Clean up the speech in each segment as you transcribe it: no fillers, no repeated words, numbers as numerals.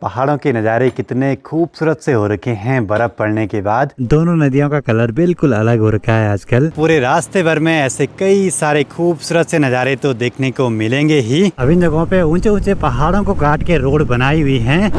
पहाड़ों के नज़ारे कितने खूबसूरत से हो रखे हैं बर्फ पड़ने के बाद। दोनों नदियों का कलर बिल्कुल अलग हो रखा है आजकल। पूरे रास्ते भर में ऐसे कई सारे खूबसूरत से नज़ारे तो देखने को मिलेंगे ही। अब इन जगहों पे ऊंचे ऊंचे पहाड़ों को काट के रोड बनाई हुई हैं।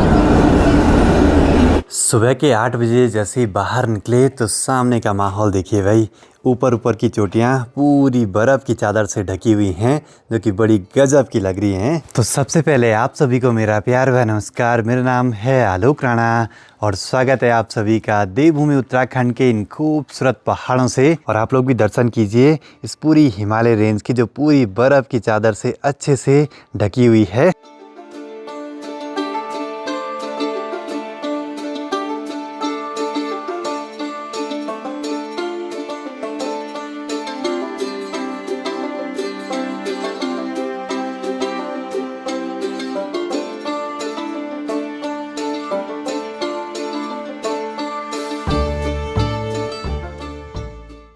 सुबह के 8 बजे जैसे ही बाहर निकले तो सामने का माहौल देखिए भाई। ऊपर की चोटियाँ पूरी बर्फ़ की चादर से ढकी हुई हैं जो कि बड़ी गजब की लग रही हैं। तो सबसे पहले आप सभी को मेरा प्यार व नमस्कार। मेरा नाम है आलोक राणा और स्वागत है आप सभी का देवभूमि उत्तराखंड के इन खूबसूरत पहाड़ों से। और आप लोग भी दर्शन कीजिए इस पूरी हिमालय रेंज की जो पूरी बर्फ़ की चादर से अच्छे से ढकी हुई है।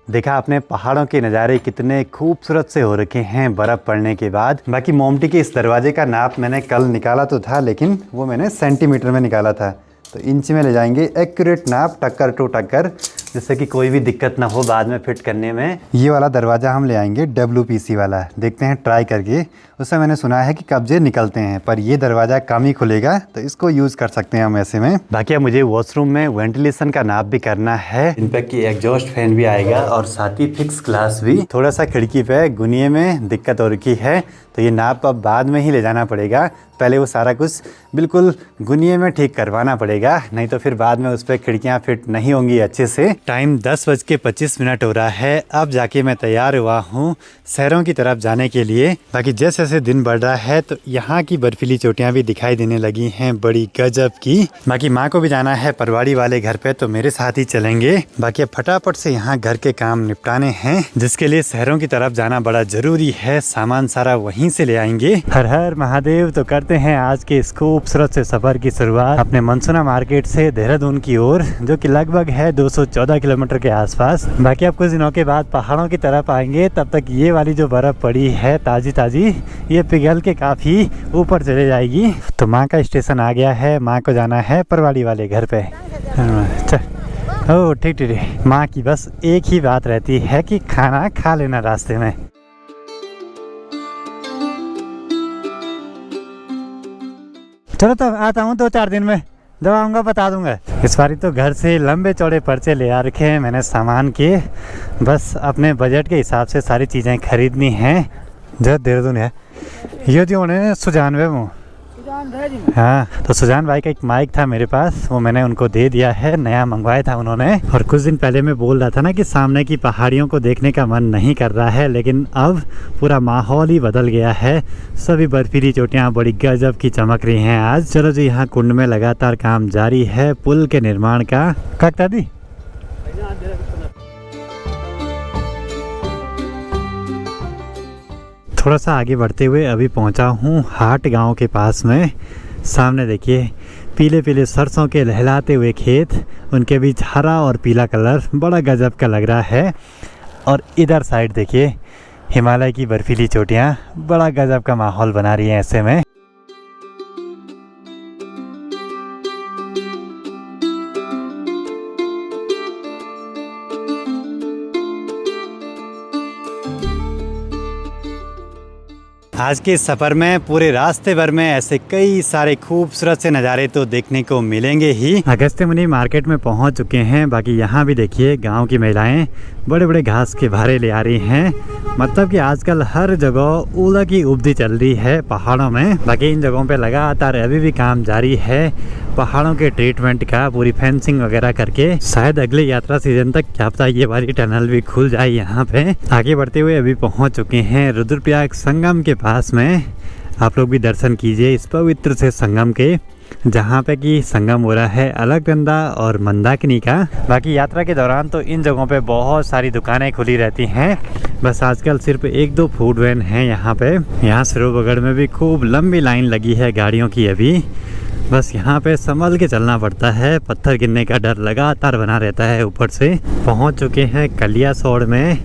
देखा आपने पहाड़ों के नज़ारे कितने खूबसूरत से हो रखे हैं बर्फ़ पड़ने के बाद। बाकी मोमटी के इस दरवाजे का नाप मैंने कल निकाला तो था, लेकिन वो मैंने सेंटीमीटर में निकाला था, तो इंच में ले जाएंगे एक्यूरेट नाप टक्कर टू टक्कर, जिससे कि कोई भी दिक्कत ना हो बाद में फिट करने में। ये वाला दरवाज़ा हम ले आएंगे WPC वाला, देखते हैं ट्राई करके। उससे मैंने सुना है कि कब्जे निकलते हैं, पर ये दरवाज़ा कम ही खुलेगा, तो इसको यूज़ कर सकते हैं हम ऐसे में। बाकी अब मुझे वॉशरूम में वेंटिलेशन का नाप भी करना है। इनपैक्ट की एग्जॉस्ट फैन भी आएगा और साथ ही फिक्स ग्लास भी। थोड़ा सा खिड़की पे गुनिये में दिक्कत हो रखी है, तो ये नाप अब बाद में ही ले जाना पड़ेगा। पहले वो सारा कुछ बिल्कुल गुनिये में ठीक करवाना पड़ेगा, नहीं तो फिर बाद में उस पर खिड़कियाँ फिट नहीं होंगी अच्छे से। टाइम 10:25 हो रहा है। अब जाके मैं तैयार हुआ हूँ शहरों की तरफ जाने के लिए। बाकी जैसे जैसे दिन बढ़ रहा है तो यहाँ की बर्फीली चोटियाँ भी दिखाई देने लगी हैं बड़ी गजब की। बाकी माँ को भी जाना है परवाड़ी वाले घर पे, तो मेरे साथ ही चलेंगे। बाकी अब फटाफट से यहाँ घर के काम निपटाने हैं, जिसके लिए शहरों की तरफ जाना बड़ा जरूरी है। सामान सारा वहीं से ले आएंगे। हर हर महादेव। तो करते हैं आज के इस खूबसूरत से सफर की शुरुआत अपने मनसुना मार्केट से देहरादून की ओर, जो कि लगभग है 214 किलोमीटर के आसपास। बाकी अब कुछ दिनों के बाद पहाड़ों की तरफ आएंगे, तब तक ये वाली जो बर्फ पड़ी है ताजी ताजी, ये पिघल के काफी ऊपर चले जाएगी। तो माँ का स्टेशन आ गया है, माँ को जाना है परवाड़ी वाले घर पे। चल ओ ठीक ठीक। माँ की बस एक ही बात रहती है कि खाना खा लेना रास्ते में। चलो तो आता हूँ 2-4 दिन में, जब आऊँगा बता दूंगा। इस बारी तो घर से लंबे चौड़े पर्चे ले आ रखे हैं मैंने सामान के, बस अपने बजट के हिसाब से सारी चीज़ें खरीदनी हैं। जब देहरादून है ये जो उन्हें सुजान वे वो हाँ, तो सुजान भाई का एक माइक था मेरे पास, वो मैंने उनको दे दिया है, नया मंगवाया था उन्होंने। और कुछ दिन पहले मैं बोल रहा था ना कि सामने की पहाड़ियों को देखने का मन नहीं कर रहा है, लेकिन अब पूरा माहौल ही बदल गया है। सभी बर्फीली चोटियाँ बड़ी गजब की चमक रही हैं आज। चलो जी, यहाँ कुंड में लगातार काम जारी है पुल के निर्माण का। काकता दी थोड़ा सा आगे बढ़ते हुए अभी पहुंचा हूं हाट गांव के पास में। सामने देखिए पीले पीले सरसों के लहलाते हुए खेत, उनके बीच हरा और पीला कलर बड़ा गजब का लग रहा है। और इधर साइड देखिए हिमालय की बर्फीली चोटियां बड़ा गजब का माहौल बना रही हैं ऐसे में। आज के सफ़र में पूरे रास्ते भर में ऐसे कई सारे खूबसूरत से नज़ारे तो देखने को मिलेंगे ही। अगस्त्य मुनि मार्केट में पहुंच चुके हैं। बाकी यहाँ भी देखिए गांव की महिलाएं बड़े बड़े घास के भारे ले आ रही हैं। मतलब कि आजकल हर जगह ऊला की उपदी चल रही है पहाड़ों में। बाकी इन जगहों पे लगातार अभी भी काम जारी है पहाड़ों के ट्रीटमेंट का, पूरी फेंसिंग वगैरह करके। शायद अगले यात्रा सीजन तक क्या पता ये वाली टनल भी खुल जाए यहाँ पे। आगे बढ़ते हुए अभी पहुँच चुके हैं रुद्रप्रयाग संगम के पास में। आप लोग भी दर्शन कीजिए इस पवित्र से संगम के, जहाँ पे कि संगम हो रहा है अलकनंदा और मंदाकिनी का। बाकी यात्रा के दौरान तो इन जगहों पे बहुत सारी दुकानें खुली रहती हैं। बस आजकल सिर्फ 1-2 फूड वैन हैं यहाँ पे। यहाँ सरोबगढ़ में भी खूब लंबी लाइन लगी है गाड़ियों की अभी। बस यहाँ पे संभल के चलना पड़ता है, पत्थर गिरने का डर लगातार बना रहता है ऊपर से। पहुँच चुके हैं कलियासोड़ में,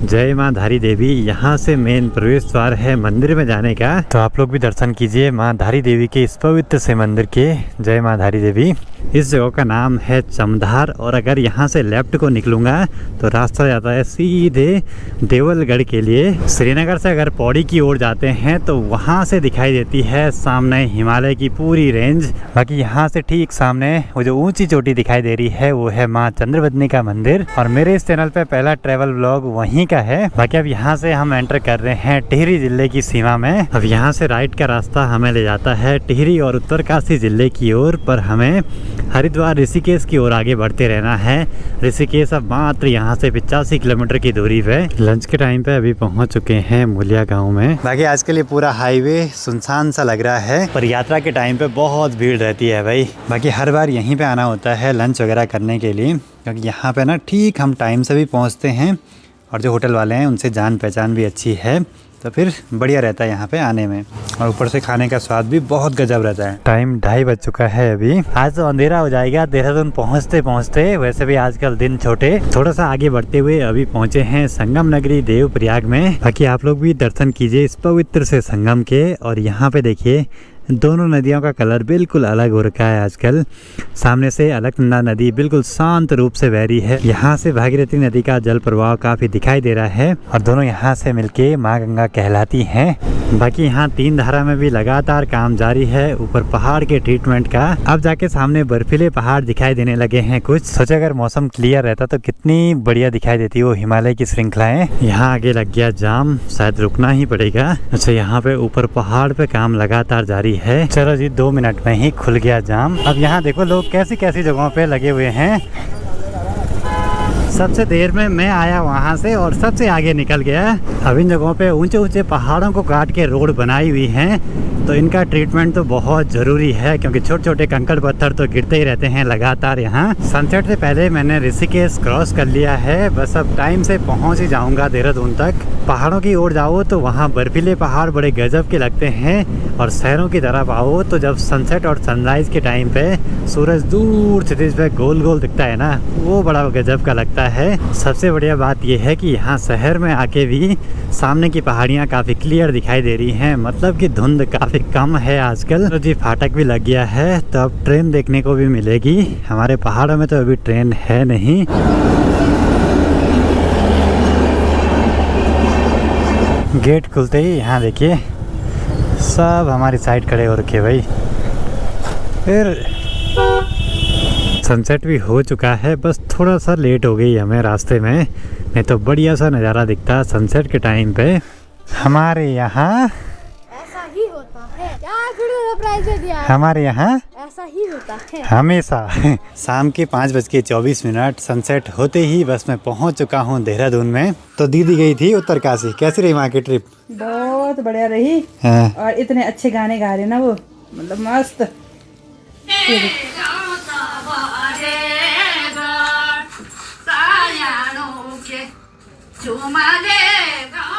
जय माँ धारी देवी, यहाँ से मेन प्रवेश द्वार है मंदिर में जाने का। तो आप लोग भी दर्शन कीजिए माँ धारी देवी के इस पवित्र से मंदिर के। जय माँ धारी देवी। इस जगह का नाम है चमधार और अगर यहाँ से लेफ्ट को निकलूंगा तो रास्ता जाता है सीधे देवलगढ़ के लिए। श्रीनगर से अगर पौड़ी की ओर जाते हैं तो वहाँ से दिखाई देती है सामने हिमालय की पूरी रेंज। बाकी यहाँ से ठीक सामने वो जो ऊंची चोटी दिखाई दे रही है वो है माँ चंद्रवदनी का मंदिर और मेरे इस चैनल पे पहला ट्रैवल व्लॉग वहीं का है। बाकी अब यहाँ से हम एंटर कर रहे हैं टिहरी जिले की सीमा में। अब यहाँ से राइट का रास्ता हमें ले जाता है टिहरी और उत्तरकाशी जिले की ओर, पर हमें हरिद्वार ऋषिकेश की ओर आगे बढ़ते रहना है। ऋषिकेश अब मात्र यहाँ से 85 किलोमीटर की दूरी पे। लंच के टाइम पे अभी पहुँच चुके हैं मुलिया गाँव में। बाकी आज के लिए पूरा हाईवे सुनसान सा लग रहा है, पर यात्रा के टाइम पे बहुत भीड़ रहती है भाई। बाकी हर बार यहीं पे आना होता है लंच वगैरह करने के लिए, क्योंकि यहाँ पे ना ठीक हम टाइम से भी पहुँचते हैं और जो होटल वाले हैं उनसे जान पहचान भी अच्छी है, तो फिर बढ़िया रहता है यहाँ पे आने में। और ऊपर से खाने का स्वाद भी बहुत गजब रहता है। टाइम 2:30 बज चुका है अभी। आज तो अंधेरा हो जाएगा देहरादून पहुँचते पहुँचते। वैसे भी आजकल दिन छोटे। थोड़ा सा आगे बढ़ते हुए अभी पहुँचे हैं संगम नगरी देवप्रयाग में। बाकी आप लोग भी दर्शन कीजिए इस पवित्र से संगम के। और यहाँ पे देखिए दोनों नदियों का कलर बिल्कुल अलग हो रखा है आजकल। सामने से अलकनंदा नदी बिल्कुल शांत रूप से बह रही है। यहाँ से भागीरथी नदी का जल प्रवाह काफी दिखाई दे रहा है और दोनों यहाँ से मिलके माँ गंगा कहलाती हैं। बाकी यहाँ 3 धारा में भी लगातार काम जारी है ऊपर पहाड़ के ट्रीटमेंट का। अब जाके सामने बर्फीले पहाड़ दिखाई देने लगे हैं कुछ। सोचा अगर मौसम क्लियर रहता तो कितनी बढ़िया दिखाई देती वो हिमालय की श्रृंखलाएं। यहाँ आगे लग गया जाम, शायद रुकना ही पड़ेगा। अच्छा, यहाँ पे ऊपर पहाड़ पे काम लगातार जारी है। चलो जी 2 मिनट में ही खुल गया जाम। अब यहाँ देखो लोग कैसी कैसी जगहों पे लगे हुए हैं। सबसे देर में मैं आया वहाँ से और सबसे आगे निकल गया। अब इन जगहों पे ऊंचे ऊंचे पहाड़ों को काट के रोड बनाई हुई हैं, तो इनका ट्रीटमेंट तो बहुत ज़रूरी है क्योंकि छोटे छोटे कंकड़ पत्थर तो गिरते ही रहते हैं लगातार। यहाँ सनसेट से पहले मैंने ऋषिकेश क्रॉस कर लिया है। बस अब टाइम से पहुँच ही जाऊँगा देहरादून तक। पहाड़ों की ओर जाओ तो वहाँ बर्फीले पहाड़ बड़े गजब के लगते हैं और शहरों की तरफ आओ तो जब सनसेट और सनराइज़ के टाइम पे सूरज दूर क्षितिज पे गोल गोल दिखता है ना, वो बड़ा गजब का लगता है। सबसे बढ़िया बात यह है कि यहाँ शहर में आके भी सामने की पहाड़ियाँ काफ़ी क्लियर दिखाई दे रही हैं, मतलब कि धुंध काफ़ी कम है आजकल। तो जी फाटक भी लग गया है, तो अब ट्रेन देखने को भी मिलेगी। हमारे पहाड़ों में तो अभी ट्रेन है नहीं। गेट खुलते ही यहाँ देखिए सब हमारी साइड खड़े हो रखे भाई। फिर सनसेट भी हो चुका है, बस थोड़ा सा लेट हो गई हमें रास्ते में, नहीं तो बढ़िया सा नज़ारा दिखता सनसेट के टाइम पे। हमारे यहाँ ऐसा ही होता है। क्या सरप्राइज दिया है? हमारे यहाँ ऐसा ही होता है हमेशा। शाम के 5:24 सनसेट होते ही बस मैं पहुँच चुका हूँ देहरादून में। तो दीदी गई थी उत्तरकाशी, कैसी रही वहाँ की ट्रिप? बहुत बढ़िया रही। और इतने अच्छे गाने गा रहे ना वो, मतलब मस्त।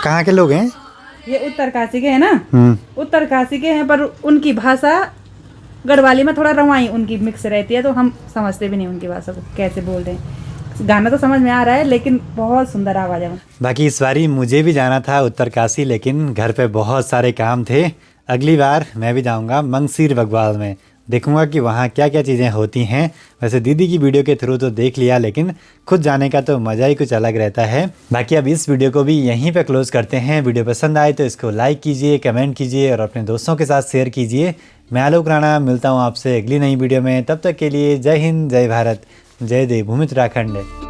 कहाँ के लोग हैं? ये उत्तरकाशी के हैं ना, उत्तरकाशी के हैं, पर उनकी भाषा गढ़वाली में थोड़ा रवाई उनकी मिक्स रहती है, तो हम समझते भी नहीं उनकी भाषा को कैसे बोल रहे हैं। गाना तो समझ में आ रहा है लेकिन बहुत सुंदर आवाज़ है। बाकी इस बारी मुझे भी जाना था उत्तरकाशी, लेकिन घर पे बहुत सारे काम थे। अगली बार मैं भी जाऊंगा मंगसीर बगवाल में, देखूंगा कि वहाँ क्या क्या चीज़ें होती हैं। वैसे दीदी की वीडियो के थ्रू तो देख लिया, लेकिन खुद जाने का तो मज़ा ही कुछ अलग रहता है। बाकी अब इस वीडियो को भी यहीं पे क्लोज करते हैं। वीडियो पसंद आए तो इसको लाइक कीजिए, कमेंट कीजिए और अपने दोस्तों के साथ शेयर कीजिए। मैं आलोक राणा मिलता हूँ आपसे अगली नई वीडियो में। तब तक के लिए जय हिंद, जय भारत, जय देवभूमि उत्तराखंड।